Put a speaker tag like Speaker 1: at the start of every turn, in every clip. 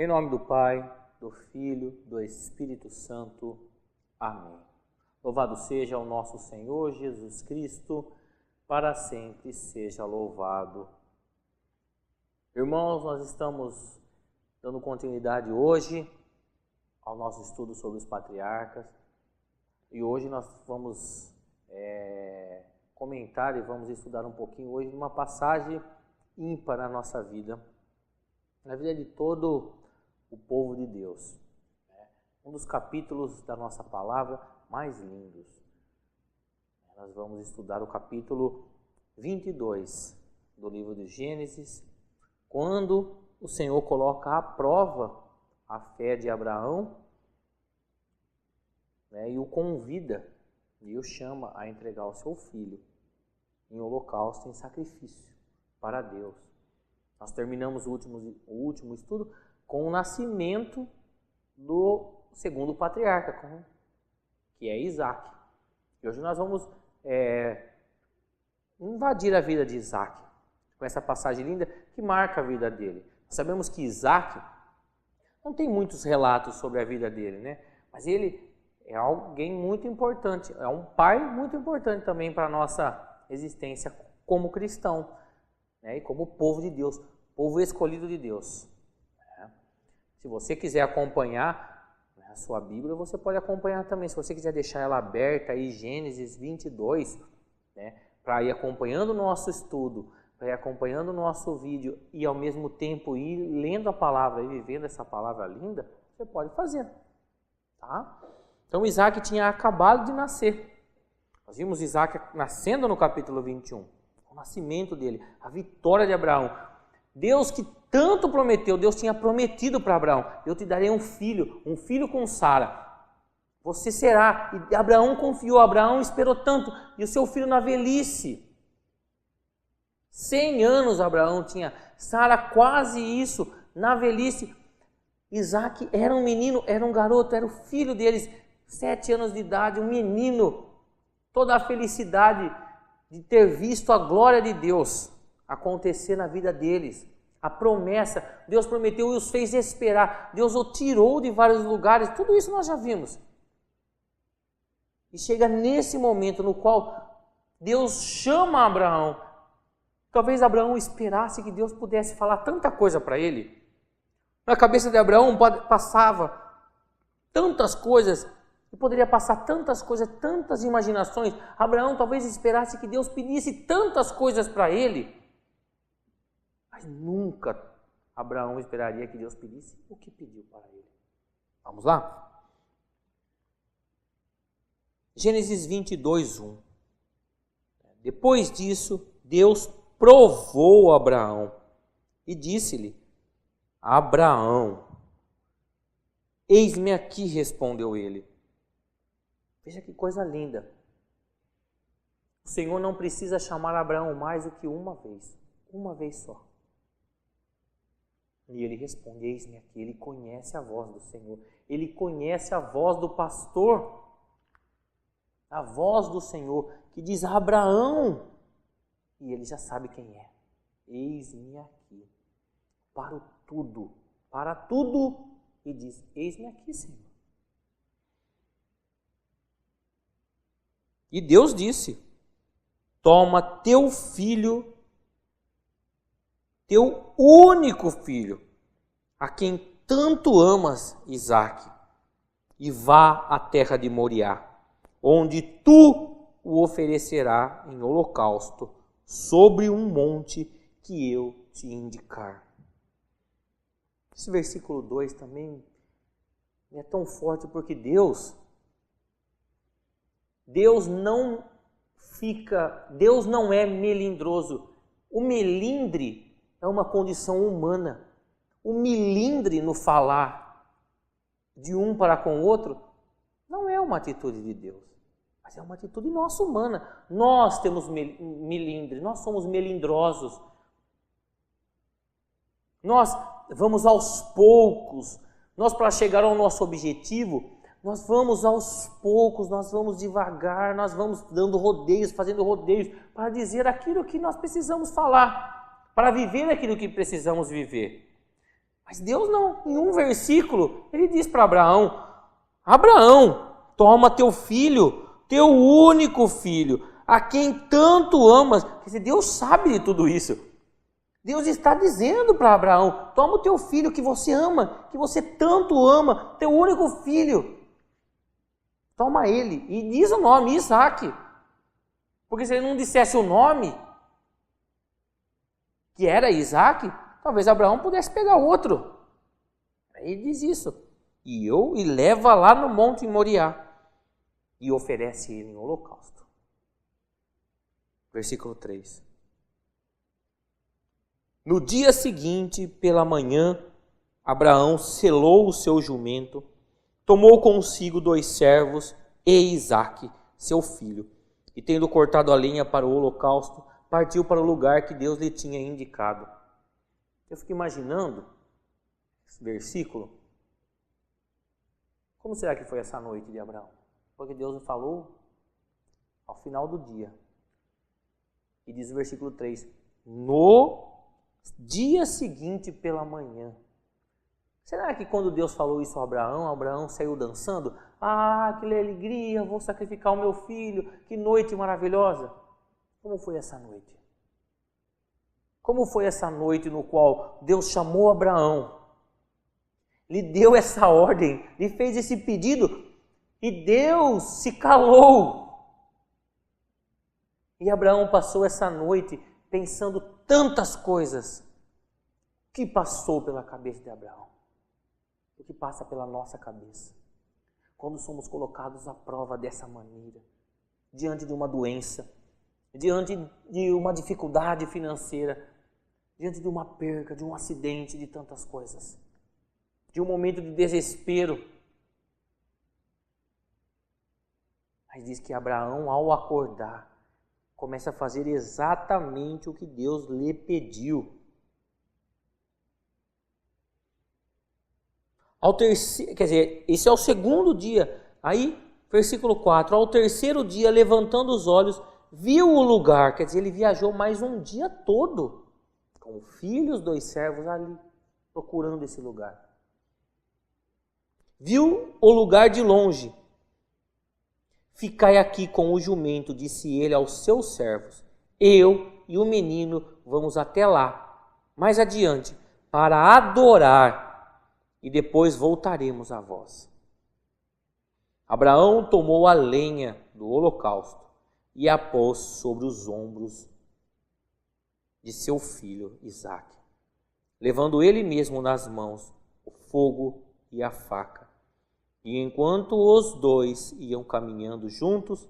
Speaker 1: Em nome do Pai, do Filho, do Espírito Santo. Amém. Louvado seja o nosso Senhor Jesus Cristo, para sempre seja louvado. Irmãos, nós estamos dando continuidade hoje ao nosso estudo sobre os patriarcas. E hoje nós vamos comentar e vamos estudar um pouquinho hoje uma passagem ímpar na nossa vida, na vida de todo o povo de Deus. Um dos capítulos da nossa palavra mais lindos. Nós vamos estudar o capítulo 22 do livro de Gênesis, quando o Senhor coloca à prova a fé de Abraão, e o convida e o chama a entregar o seu filho em holocausto, em sacrifício para Deus. Nós terminamos o último estudo com o nascimento do segundo patriarca, que é Isaac. E hoje nós vamos invadir a vida de Isaac, com essa passagem linda que marca a vida dele. Sabemos que Isaac não tem muitos relatos sobre a vida dele, mas ele é alguém muito importante, é um pai muito importante também para a nossa existência como cristão, e como povo de Deus, povo escolhido de Deus. Se você quiser acompanhar a sua Bíblia, você pode acompanhar também. Se você quiser deixar ela aberta aí, Gênesis 22, para ir acompanhando o nosso estudo, para ir acompanhando o nosso vídeo e ao mesmo tempo ir lendo a palavra e vivendo essa palavra linda, você pode fazer. Tá? Então Isaac tinha acabado de nascer. Nós vimos Isaac nascendo no capítulo 21. O nascimento dele, a vitória de Abraão. Deus que tanto prometeu, Deus tinha prometido para Abraão: eu te darei um filho com Sara. Você será. E Abraão confiou, Abraão esperou tanto. E o seu filho na velhice. 100 anos Abraão tinha, Sara quase isso, na velhice. Isaac era um menino, era um garoto, era o filho deles, 7 anos de idade, um menino. Toda a felicidade de ter visto a glória de Deus acontecer na vida deles. A promessa, Deus prometeu e os fez esperar. Deus o tirou de vários lugares, tudo isso nós já vimos. E chega nesse momento no qual Deus chama Abraão. Talvez Abraão esperasse que Deus pudesse falar tanta coisa para ele. Na cabeça de Abraão passava tantas coisas, e poderia passar tantas coisas, tantas imaginações. Abraão talvez esperasse que Deus pedisse tantas coisas para ele, mas nunca Abraão esperaria que Deus pedisse o que pediu para ele. Vamos lá? Gênesis 22, 1. Depois disso, Deus provou Abraão e disse-lhe: Abraão. Eis-me aqui, respondeu ele. Veja que coisa linda. O Senhor não precisa chamar Abraão mais do que uma vez só. E ele responde: eis-me aqui. Ele conhece a voz do Senhor, ele conhece a voz do pastor, a voz do Senhor que diz: Abraão, e ele já sabe quem é. Eis-me aqui. Para tudo, e diz: eis-me aqui, Senhor. E Deus disse: toma teu filho, teu único filho, a quem tanto amas, Isaque, e vá à terra de Moriá, onde tu o oferecerás em holocausto sobre um monte que eu te indicar. Esse versículo 2 também é tão forte, porque Deus não é melindroso. O melindre é uma condição humana. O melindre no falar de um para com o outro não é uma atitude de Deus, mas é uma atitude nossa humana. Nós temos melindre, nós somos melindrosos. Nós vamos aos poucos. Nós, para chegar ao nosso objetivo, nós vamos aos poucos, nós vamos devagar, nós vamos dando rodeios, fazendo rodeios, para dizer aquilo que nós precisamos falar, para viver aquilo que precisamos viver. Mas Deus não, em um versículo, ele diz para Abraão: Abraão, toma teu filho, teu único filho, a quem tanto amas. Quer dizer, Deus sabe de tudo isso. Deus está dizendo para Abraão: toma o teu filho que você ama, que você tanto ama, teu único filho. Toma ele. E diz o nome, Isaque. Porque se ele não dissesse o nome, que era Isaque, talvez Abraão pudesse pegar outro. Aí ele diz isso. E leva lá no Monte Moriá e oferece ele em holocausto. Versículo 3. No dia seguinte, pela manhã, Abraão selou o seu jumento, tomou consigo 2 servos e Isaque, seu filho, e tendo cortado a lenha para o holocausto, partiu para o lugar que Deus lhe tinha indicado. Eu fico imaginando esse versículo. Como será que foi essa noite de Abraão? Porque Deus falou ao final do dia. E diz o versículo 3: no dia seguinte pela manhã. Será que quando Deus falou isso a Abraão, Abraão saiu dançando? Ah, que alegria, vou sacrificar o meu filho, que noite maravilhosa. Como foi essa noite? Como foi essa noite no qual Deus chamou Abraão, lhe deu essa ordem, lhe fez esse pedido e Deus se calou? E Abraão passou essa noite pensando tantas coisas. O que passou pela cabeça de Abraão? O que passa pela nossa cabeça? Quando somos colocados à prova dessa maneira, diante de uma doença, diante de uma dificuldade financeira, diante de uma perca, de um acidente, de tantas coisas, de um momento de desespero. Mas diz que Abraão, ao acordar, começa a fazer exatamente o que Deus lhe pediu. Quer dizer, esse é o segundo dia. Aí, versículo 4, ao terceiro dia, levantando os olhos, viu o lugar. Quer dizer, ele viajou mais um dia todo, com o filho e os 2 servos ali, procurando esse lugar. Viu o lugar de longe. Ficai aqui com o jumento, disse ele aos seus servos. Eu e o menino vamos até lá, mais adiante, para adorar, e depois voltaremos a vós. Abraão tomou a lenha do holocausto e a pôs sobre os ombros de seu filho Isaque, levando ele mesmo nas mãos o fogo e a faca. E enquanto os 2 iam caminhando juntos,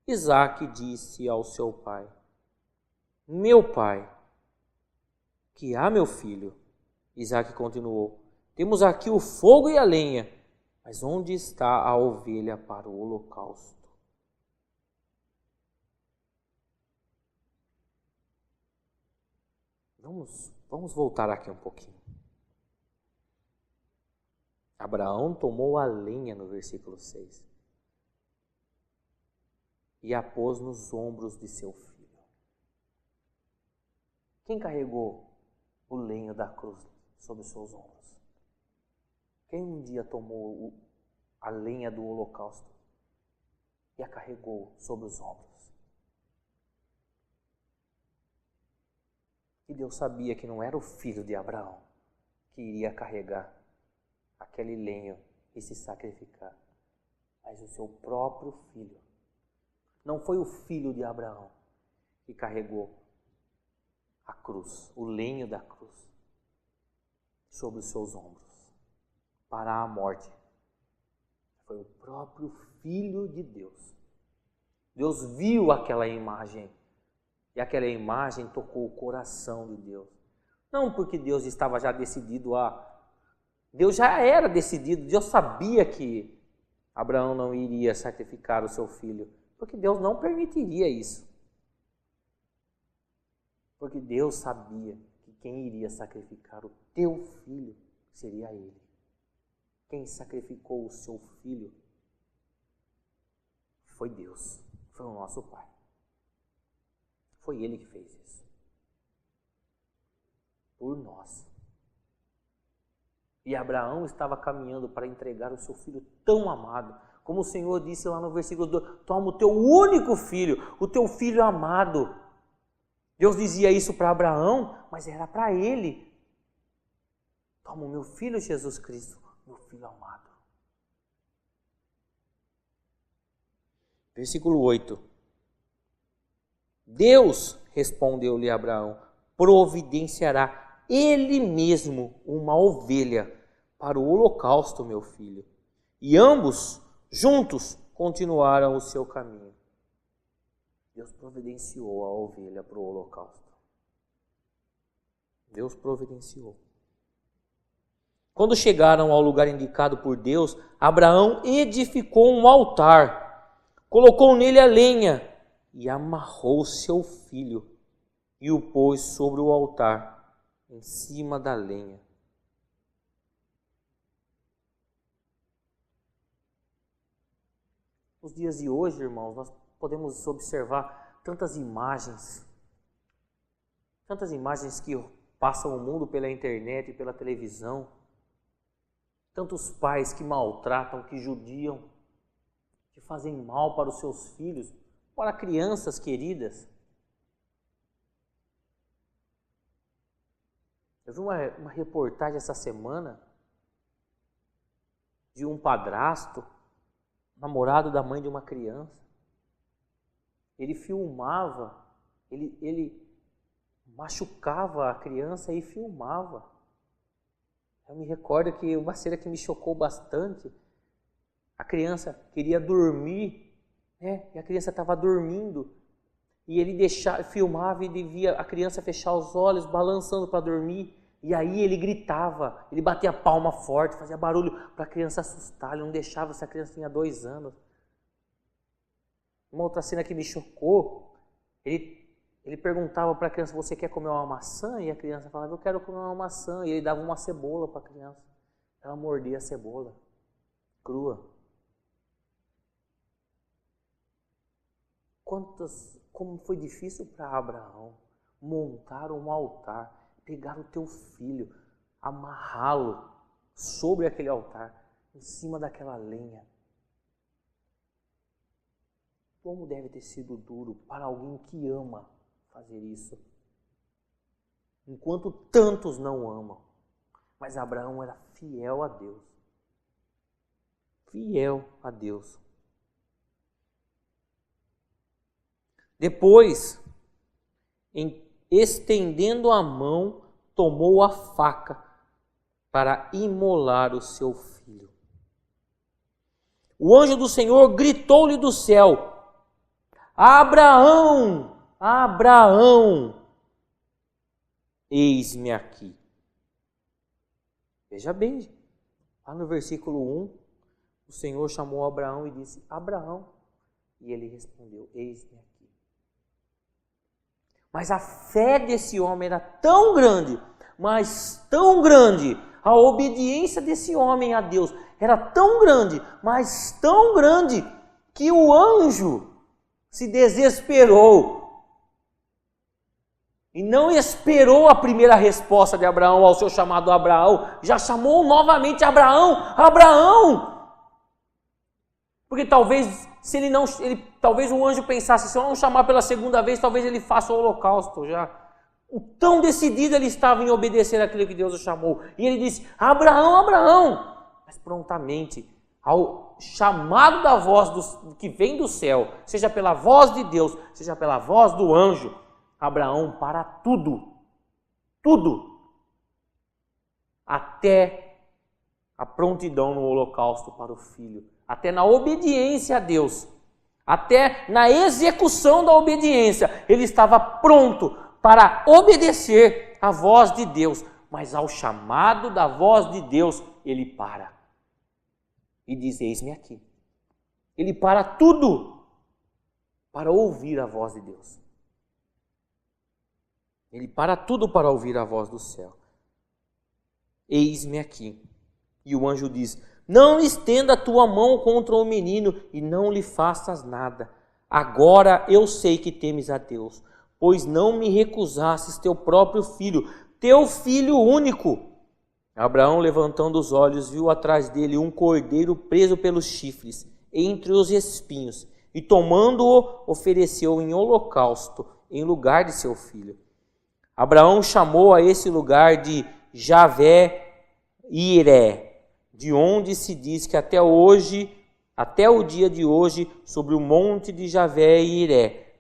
Speaker 1: Isaque disse ao seu pai: meu pai. Que há, meu filho? Isaque continuou: temos aqui o fogo e a lenha, mas onde está a ovelha para o holocausto? Vamos voltar aqui um pouquinho. Abraão tomou a lenha no versículo 6 e a pôs nos ombros de seu filho. Quem carregou o lenho da cruz sobre os seus ombros? Quem um dia tomou a lenha do holocausto e a carregou sobre os ombros? E Deus sabia que não era o filho de Abraão que iria carregar aquele lenho e se sacrificar, mas o seu próprio filho. Não foi o filho de Abraão que carregou a cruz, o lenho da cruz, sobre os seus ombros, para a morte. Foi o próprio Filho de Deus. Deus viu aquela imagem, e aquela imagem tocou o coração de Deus. Não porque Deus estava já decidido a... Deus já era decidido, Deus sabia que Abraão não iria sacrificar o seu filho, porque Deus não permitiria isso. Porque Deus sabia que quem iria sacrificar o teu filho seria ele. Quem sacrificou o seu filho foi Deus, foi o nosso Pai. Foi Ele que fez isso. Por nós. E Abraão estava caminhando para entregar o seu filho tão amado. Como o Senhor disse lá no versículo 2, toma o teu único filho, o teu filho amado. Deus dizia isso para Abraão, mas era para ele. Toma o meu filho Jesus Cristo, meu filho amado. Versículo 8. Deus, respondeu-lhe Abraão, providenciará ele mesmo uma ovelha para o holocausto, meu filho. E ambos, juntos, continuaram o seu caminho. Deus providenciou a ovelha para o holocausto. Deus providenciou. Quando chegaram ao lugar indicado por Deus, Abraão edificou um altar, colocou nele a lenha e amarrou seu filho e o pôs sobre o altar, em cima da lenha. Nos dias de hoje, irmãos, nós podemos observar tantas imagens que passam o mundo pela internet e pela televisão, tantos pais que maltratam, que judiam, que fazem mal para os seus filhos, para crianças queridas. Eu vi uma reportagem essa semana de um padrasto, namorado da mãe de uma criança. Ele filmava, ele machucava a criança e filmava. Eu me recordo que uma cena que me chocou bastante, a criança queria dormir, né? E a criança estava dormindo, e ele filmava e via a criança fechar os olhos, balançando para dormir, e aí ele gritava, ele batia a palma forte, fazia barulho para a criança assustar, ele não deixava, essa criança tinha 2 anos. Uma outra cena que me chocou, ele perguntava para a criança, você quer comer uma maçã? E a criança falava, eu quero comer uma maçã. E ele dava uma cebola para a criança. Ela mordia a cebola, crua. Como foi difícil para Abraão montar um altar, pegar o teu filho, amarrá-lo sobre aquele altar, em cima daquela lenha. Como deve ter sido duro para alguém que ama fazer isso, enquanto tantos não amam. Mas Abraão era fiel a Deus. Fiel a Deus. Depois, estendendo a mão, tomou a faca para imolar o seu filho. O anjo do Senhor gritou-lhe do céu, Abraão! Abraão, eis-me aqui. Veja bem, lá no versículo 1, o Senhor chamou Abraão e disse, Abraão, e ele respondeu, eis-me aqui. Mas a fé desse homem era tão grande, mas tão grande, a obediência desse homem a Deus era tão grande, mas tão grande, que o anjo se desesperou e não esperou a primeira resposta de Abraão ao seu chamado Abraão, já chamou novamente Abraão, Abraão! Porque talvez talvez o anjo pensasse, se eu não chamar pela segunda vez, talvez ele faça o holocausto já. O tão decidido ele estava em obedecer aquilo que Deus o chamou. E ele disse, Abraão, Abraão! Mas prontamente, ao chamado da voz que vem do céu, seja pela voz de Deus, seja pela voz do anjo, Abraão para tudo, até a prontidão no holocausto para o filho, até na obediência a Deus, até na execução da obediência, ele estava pronto para obedecer à voz de Deus, mas ao chamado da voz de Deus, ele para e diz, eis-me aqui. Ele para tudo para ouvir a voz de Deus. Ele para tudo para ouvir a voz do céu. Eis-me aqui. E o anjo diz, não estenda a tua mão contra o menino e não lhe faças nada. Agora eu sei que temes a Deus, pois não me recusastes teu próprio filho, teu filho único. Abraão, levantando os olhos, viu atrás dele um cordeiro preso pelos chifres, entre os espinhos, e tomando-o, ofereceu em holocausto, em lugar de seu filho. Abraão chamou a esse lugar de Javé-Iré, de onde se diz que até hoje, até o dia de hoje, sobre o monte de Javé-Iré.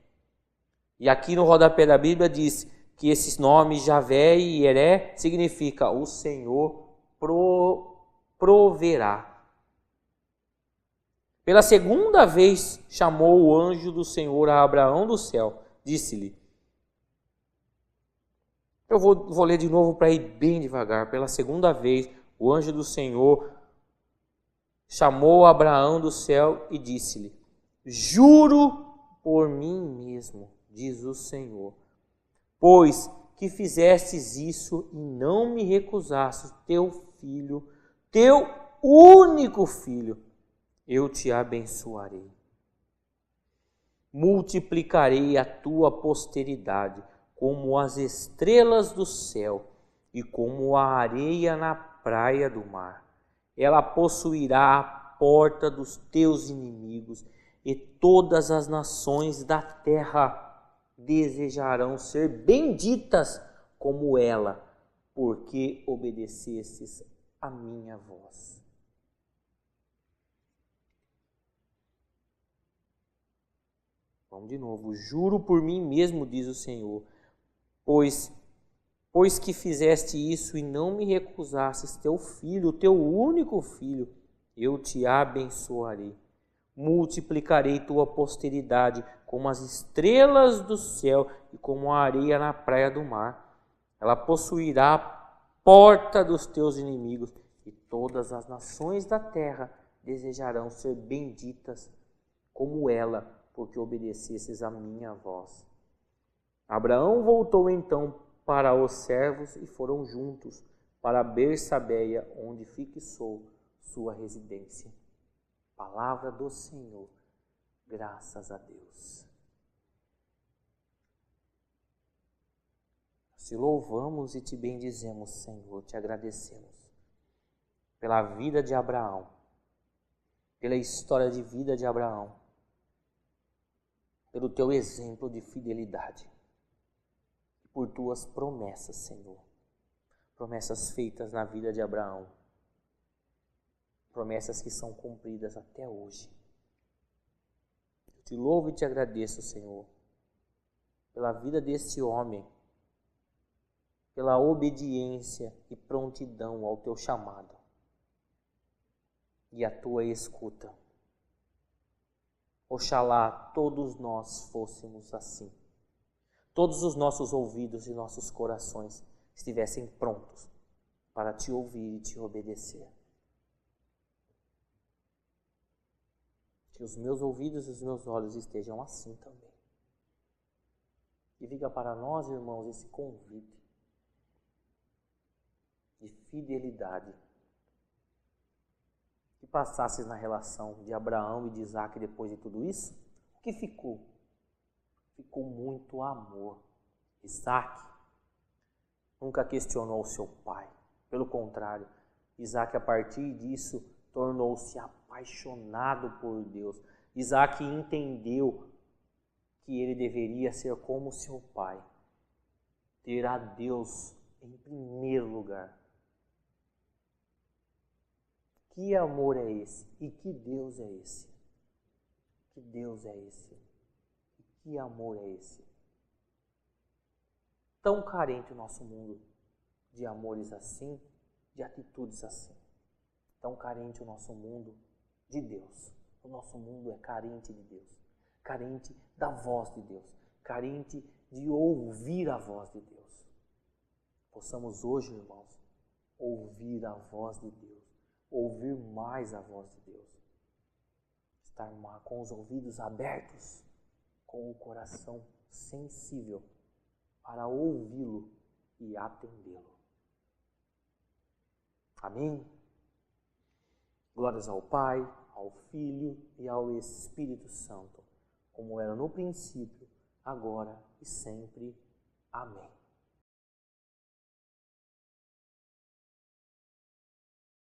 Speaker 1: E aqui no rodapé da Bíblia diz que esses nomes Javé e Iré significa o Senhor proverá. Pela segunda vez chamou o anjo do Senhor a Abraão do céu, disse-lhe, eu vou ler de novo para ir bem devagar. Pela segunda vez o anjo do Senhor chamou Abraão do céu e disse-lhe, juro por mim mesmo, diz o Senhor, pois que fizestes isso e não me recusastes teu filho, teu único filho, eu te abençoarei. Multiplicarei a tua posteridade como as estrelas do céu e como a areia na praia do mar. Ela possuirá a porta dos teus inimigos e todas as nações da terra desejarão ser benditas como ela, porque obedecestes a minha voz. Vamos de novo. Juro por mim mesmo, diz o Senhor, pois que fizeste isso e não me recusastes teu filho, teu único filho, eu te abençoarei. Multiplicarei tua posteridade como as estrelas do céu e como a areia na praia do mar. Ela possuirá a porta dos teus inimigos e todas as nações da terra desejarão ser benditas como ela, porque obedecesses a minha voz. Abraão voltou então para os servos e foram juntos para Bersabeia, onde fixou sua residência. Palavra do Senhor, graças a Deus. Te louvamos e te bendizemos, Senhor, te agradecemos pela vida de Abraão, pela história de vida de Abraão, pelo teu exemplo de fidelidade, por tuas promessas, Senhor, promessas feitas na vida de Abraão, promessas que são cumpridas até hoje. Eu te louvo e te agradeço, Senhor, pela vida desse homem, pela obediência e prontidão ao teu chamado e à tua escuta. Oxalá todos nós fôssemos assim. Todos os nossos ouvidos e nossos corações estivessem prontos para te ouvir e te obedecer. Que os meus ouvidos e os meus olhos estejam assim também. E fica para nós, irmãos, esse convite de fidelidade que passasses na relação de Abraão e de Isaac depois de tudo isso. O que ficou? Ficou muito amor. Isaac nunca questionou o seu pai. Pelo contrário, Isaac, a partir disso, tornou-se apaixonado por Deus. Isaac entendeu que ele deveria ser como seu pai, ter a Deus em primeiro lugar. Que amor é esse? E que Deus é esse? Que Deus é esse? E que amor é esse? Tão carente o nosso mundo de amores assim, de atitudes assim. Tão carente o nosso mundo de Deus. O nosso mundo é carente de Deus. Carente da voz de Deus. Carente de ouvir a voz de Deus. Possamos hoje, irmãos, ouvir a voz de Deus. Ouvir mais a voz de Deus. Estar com os ouvidos abertos, com o coração sensível para ouvi-lo e atendê-lo. Amém? Glórias ao Pai, ao Filho e ao Espírito Santo, como era no princípio, agora e sempre. Amém.